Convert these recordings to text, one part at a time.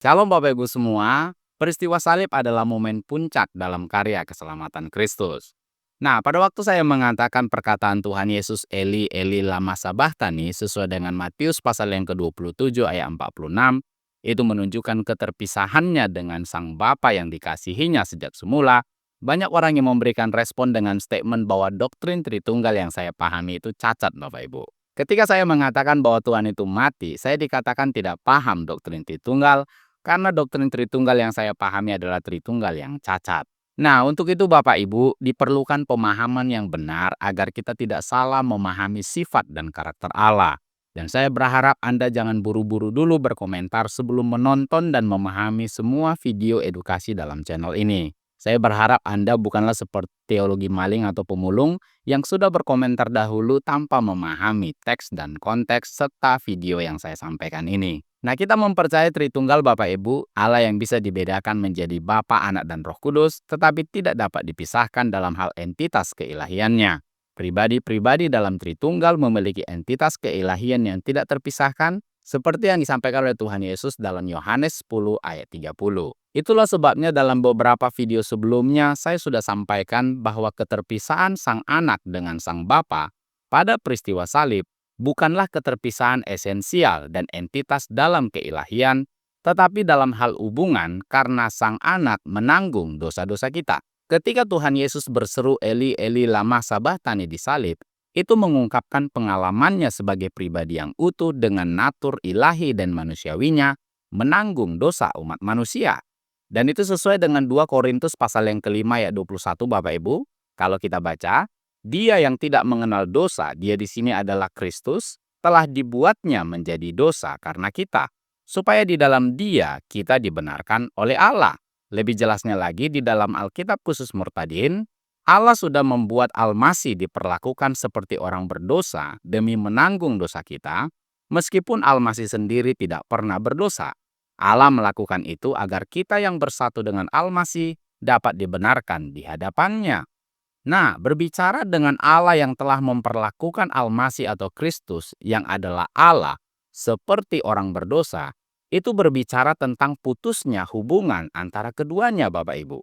Shalom Bapak Ibu semua, peristiwa salib adalah momen puncak dalam karya keselamatan Kristus. Nah, pada waktu saya mengatakan perkataan Tuhan Yesus Eli, Eli lama sabachthani sesuai dengan Matius pasal yang ke-27 ayat 46, itu menunjukkan keterpisahannya dengan Sang Bapa yang dikasihinya sejak semula. Banyak orang yang memberikan respon dengan statement bahwa doktrin Tritunggal yang saya pahami itu cacat Bapak Ibu. Ketika saya mengatakan bahwa Tuhan itu mati, saya dikatakan tidak paham doktrin Tritunggal, karena doktrin Tritunggal yang saya pahami adalah Tritunggal yang cacat. Nah, untuk itu Bapak Ibu, diperlukan pemahaman yang benar agar kita tidak salah memahami sifat dan karakter Allah. Dan saya berharap Anda jangan buru-buru dulu berkomentar sebelum menonton dan memahami semua video edukasi dalam channel ini. Saya berharap Anda bukanlah seperti teologi maling atau pemulung yang sudah berkomentar dahulu tanpa memahami teks dan konteks serta video yang saya sampaikan ini. Nah, kita mempercayai Tritunggal Bapak Ibu, Allah yang bisa dibedakan menjadi Bapa, Anak, dan Roh Kudus, tetapi tidak dapat dipisahkan dalam hal entitas keilahiannya. Pribadi-pribadi dalam Tritunggal memiliki entitas keilahian yang tidak terpisahkan, seperti yang disampaikan oleh Tuhan Yesus dalam Yohanes 10 ayat 30. Itulah sebabnya dalam beberapa video sebelumnya saya sudah sampaikan bahwa keterpisahan Sang Anak dengan Sang Bapa pada peristiwa salib bukanlah keterpisahan esensial dan entitas dalam keilahian, tetapi dalam hal hubungan karena Sang Anak menanggung dosa-dosa kita. Ketika Tuhan Yesus berseru Eli, Eli lama sabachthani di salib, itu mengungkapkan pengalamannya sebagai pribadi yang utuh dengan natur ilahi dan manusiawinya menanggung dosa umat manusia. Dan itu sesuai dengan 2 Korintus pasal yang kelima ayat 21 Bapak Ibu. Kalau kita baca, dia yang tidak mengenal dosa, dia di sini adalah Kristus, telah dibuatnya menjadi dosa karena kita, supaya di dalam dia kita dibenarkan oleh Allah. Lebih jelasnya lagi di dalam Alkitab khusus Murtadin, Allah sudah membuat Al-Masih diperlakukan seperti orang berdosa demi menanggung dosa kita, meskipun Al-Masih sendiri tidak pernah berdosa. Allah melakukan itu agar kita yang bersatu dengan Al-Masih dapat dibenarkan di hadapannya. Nah, berbicara dengan Allah yang telah memperlakukan Al-Masih atau Kristus yang adalah Allah seperti orang berdosa, itu berbicara tentang putusnya hubungan antara keduanya Bapak Ibu.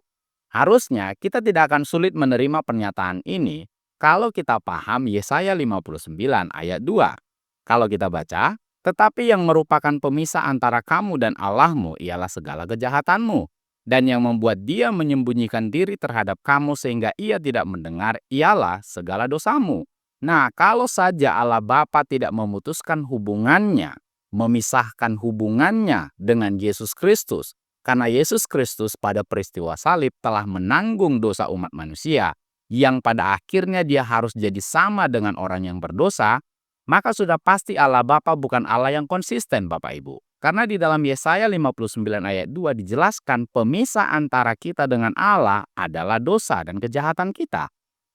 Harusnya kita tidak akan sulit menerima pernyataan ini kalau kita paham Yesaya 59 ayat 2. Kalau kita baca, tetapi yang merupakan pemisah antara kamu dan Allahmu ialah segala kejahatanmu, dan yang membuat dia menyembunyikan diri terhadap kamu sehingga ia tidak mendengar ialah segala dosamu. Nah, kalau saja Allah Bapa tidak memutuskan hubungannya, memisahkan hubungannya dengan Yesus Kristus, karena Yesus Kristus pada peristiwa salib telah menanggung dosa umat manusia, yang pada akhirnya dia harus jadi sama dengan orang yang berdosa, maka sudah pasti Allah Bapa bukan Allah yang konsisten Bapak Ibu. Karena di dalam Yesaya 59 ayat 2 dijelaskan pemisah antara kita dengan Allah adalah dosa dan kejahatan kita.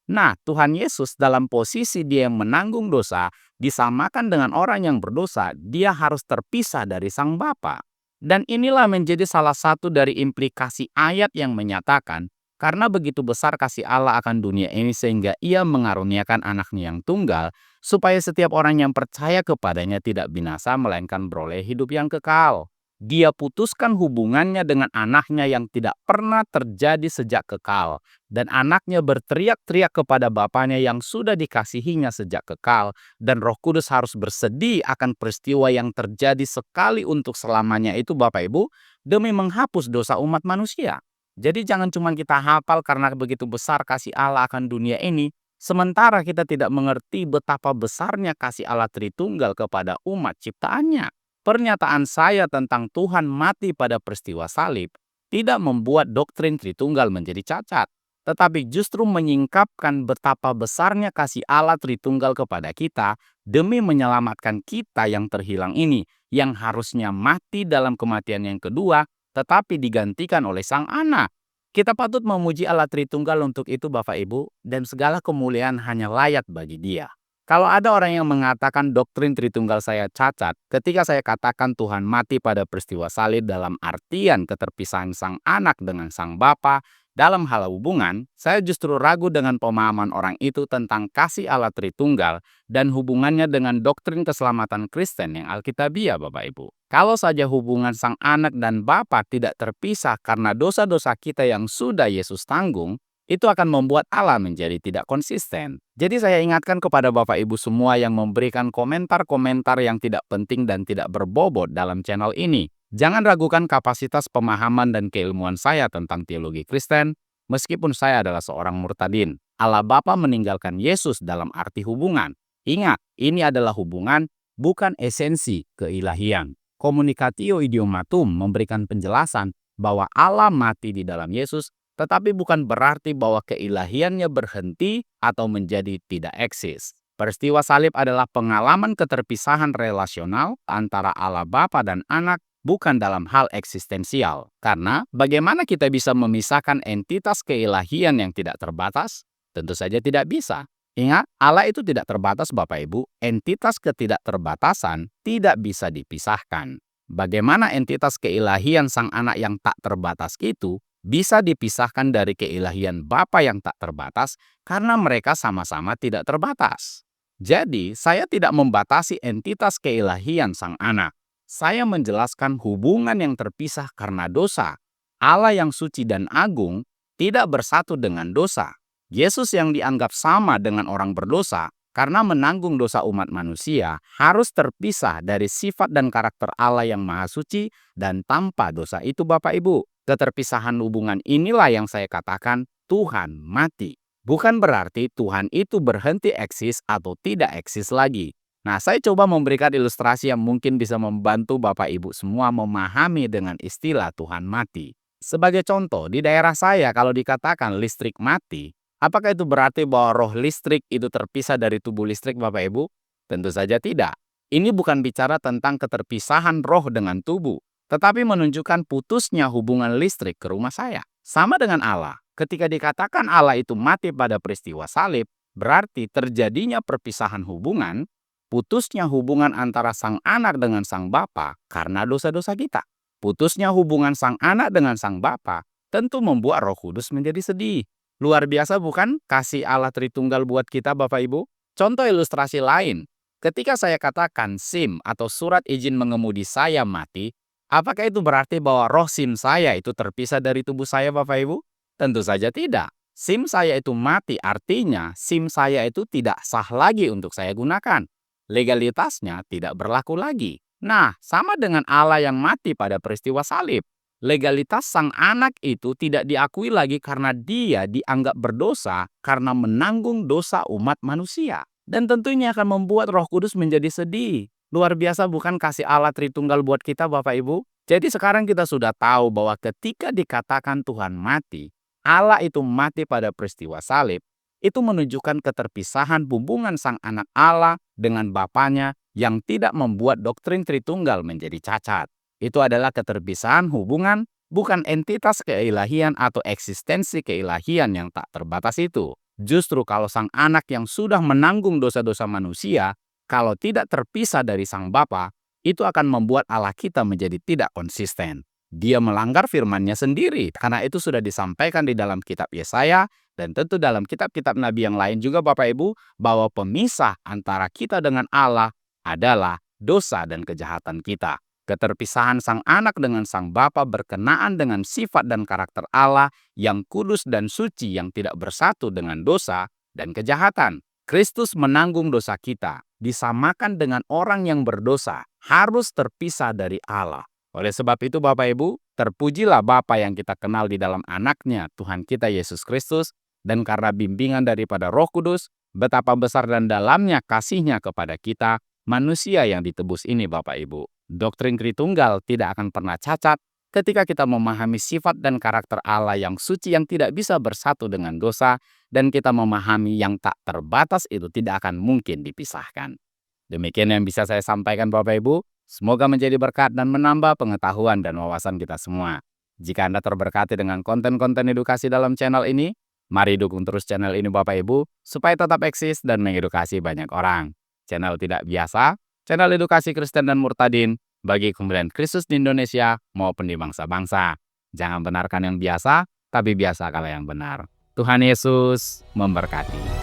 Nah, Tuhan Yesus dalam posisi dia yang menanggung dosa, disamakan dengan orang yang berdosa, dia harus terpisah dari Sang Bapa. Dan inilah menjadi salah satu dari implikasi ayat yang menyatakan, karena begitu besar kasih Allah akan dunia ini sehingga ia mengaruniakan anaknya yang tunggal, supaya setiap orang yang percaya kepadanya tidak binasa melainkan beroleh hidup yang kekal. Dia putuskan hubungannya dengan anaknya yang tidak pernah terjadi sejak kekal. Dan anaknya berteriak-teriak kepada bapaknya yang sudah dikasihinya sejak kekal. Dan Roh Kudus harus bersedih akan peristiwa yang terjadi sekali untuk selamanya itu Bapak Ibu, demi menghapus dosa umat manusia. Jadi jangan cuma kita hafal karena begitu besar kasih Allah akan dunia ini, sementara kita tidak mengerti betapa besarnya kasih Allah Tritunggal kepada umat ciptaannya. Pernyataan saya tentang Tuhan mati pada peristiwa salib tidak membuat doktrin Tritunggal menjadi cacat, tetapi justru menyingkapkan betapa besarnya kasih Allah Tritunggal kepada kita demi menyelamatkan kita yang terhilang ini, yang harusnya mati dalam kematian yang kedua, tetapi digantikan oleh Sang Anak. Kita patut memuji Allah Tritunggal untuk itu Bapak Ibu, dan segala kemuliaan hanya layak bagi Dia. Kalau ada orang yang mengatakan doktrin Tritunggal saya cacat, ketika saya katakan Tuhan mati pada peristiwa salib dalam artian keterpisahan Sang Anak dengan Sang Bapa, Dalam hal hubungan, saya justru ragu dengan pemahaman orang itu tentang kasih Allah Tritunggal dan hubungannya dengan doktrin keselamatan Kristen yang alkitabiah, Bapak Ibu. Kalau saja hubungan sang anak dan bapa tidak terpisah karena dosa-dosa kita yang sudah Yesus tanggung, itu akan membuat Allah menjadi tidak konsisten. Jadi saya ingatkan kepada Bapak Ibu semua yang memberikan komentar-komentar yang tidak penting dan tidak berbobot dalam channel ini. Jangan ragukan kapasitas pemahaman dan keilmuan saya tentang teologi Kristen, meskipun saya adalah seorang murtadin. Allah Bapa meninggalkan Yesus dalam arti hubungan. Ingat, ini adalah hubungan, bukan esensi keilahian. Communicatio Idiomatum memberikan penjelasan bahwa Allah mati di dalam Yesus, tetapi bukan berarti bahwa keilahiannya berhenti atau menjadi tidak eksis. Peristiwa salib adalah pengalaman keterpisahan relasional antara Allah Bapa dan Anak, bukan dalam hal eksistensial. Karena bagaimana kita bisa memisahkan entitas keilahian yang tidak terbatas? Tentu saja tidak bisa. Ingat, Allah itu tidak terbatas, Bapak Ibu. Entitas ketidakterbatasan tidak bisa dipisahkan. Bagaimana entitas keilahian sang anak yang tak terbatas itu bisa dipisahkan dari keilahian Bapa yang tak terbatas karena mereka sama-sama tidak terbatas. Jadi, saya tidak membatasi entitas keilahian sang anak. Saya menjelaskan hubungan yang terpisah karena dosa. Allah yang suci dan agung tidak bersatu dengan dosa. Yesus yang dianggap sama dengan orang berdosa karena menanggung dosa umat manusia harus terpisah dari sifat dan karakter Allah yang maha suci dan tanpa dosa itu, Bapak Ibu. Keterpisahan hubungan inilah yang saya katakan Tuhan mati. Bukan berarti Tuhan itu berhenti eksis atau tidak eksis lagi. Nah, saya coba memberikan ilustrasi yang mungkin bisa membantu Bapak Ibu semua memahami dengan istilah Tuhan mati. Sebagai contoh, di daerah saya kalau dikatakan listrik mati, apakah itu berarti bahwa roh listrik itu terpisah dari tubuh listrik, Bapak Ibu? Tentu saja tidak. Ini bukan bicara tentang keterpisahan roh dengan tubuh, tetapi menunjukkan putusnya hubungan listrik ke rumah saya. Sama dengan Allah, ketika dikatakan Allah itu mati pada peristiwa salib, berarti terjadinya perpisahan hubungan, putusnya hubungan antara sang anak dengan sang bapa karena dosa-dosa kita. Putusnya hubungan sang anak dengan sang bapa tentu membuat Roh Kudus menjadi sedih. Luar biasa bukan kasih Allah Tritunggal buat kita, Bapak Ibu? Contoh ilustrasi lain, ketika saya katakan SIM atau surat izin mengemudi saya mati, apakah itu berarti bahwa roh SIM saya itu terpisah dari tubuh saya, Bapak Ibu? Tentu saja tidak. SIM saya itu mati artinya SIM saya itu tidak sah lagi untuk saya gunakan. Legalitasnya tidak berlaku lagi. Nah, sama dengan Allah yang mati pada peristiwa salib. Legalitas sang anak itu tidak diakui lagi karena dia dianggap berdosa karena menanggung dosa umat manusia. Dan tentunya akan membuat Roh Kudus menjadi sedih. Luar biasa bukan kasih Allah Tritunggal buat kita, Bapak Ibu? Jadi sekarang kita sudah tahu bahwa ketika dikatakan Tuhan mati, Allah itu mati pada peristiwa salib, itu menunjukkan keterpisahan hubungan sang anak Allah dengan Bapanya yang tidak membuat doktrin Tritunggal menjadi cacat. Itu adalah keterpisahan hubungan, bukan entitas keilahian atau eksistensi keilahian yang tak terbatas itu. Justru kalau sang anak yang sudah menanggung dosa-dosa manusia, kalau tidak terpisah dari sang Bapa, itu akan membuat Allah kita menjadi tidak konsisten. Dia melanggar firman-Nya sendiri, karena itu sudah disampaikan di dalam kitab Yesaya, dan tentu dalam kitab-kitab Nabi yang lain juga, Bapak Ibu, bahwa pemisah antara kita dengan Allah adalah dosa dan kejahatan kita. Keterpisahan sang anak dengan sang Bapa berkenaan dengan sifat dan karakter Allah yang kudus dan suci yang tidak bersatu dengan dosa dan kejahatan. Kristus menanggung dosa kita, disamakan dengan orang yang berdosa, harus terpisah dari Allah. Oleh sebab itu, Bapak Ibu, terpujilah Bapa yang kita kenal di dalam anaknya, Tuhan kita Yesus Kristus, dan karena bimbingan daripada Roh Kudus, betapa besar dan dalamnya kasih-Nya kepada kita, manusia yang ditebus ini, Bapak Ibu. Doktrin Tritunggal tidak akan pernah cacat ketika kita memahami sifat dan karakter Allah yang suci yang tidak bisa bersatu dengan dosa, dan kita memahami yang tak terbatas itu tidak akan mungkin dipisahkan. Demikian yang bisa saya sampaikan, Bapak Ibu. Semoga menjadi berkat dan menambah pengetahuan dan wawasan kita semua. Jika Anda terberkati dengan konten-konten edukasi dalam channel ini, mari dukung terus channel ini, Bapak Ibu, supaya tetap eksis dan mengedukasi banyak orang. Channel tidak biasa, channel edukasi Kristen dan murtadin bagi kemuliaan Kristus di Indonesia maupun di bangsa-bangsa. Jangan benarkan yang biasa, tapi biasakanlah yang benar. Tuhan Yesus memberkati.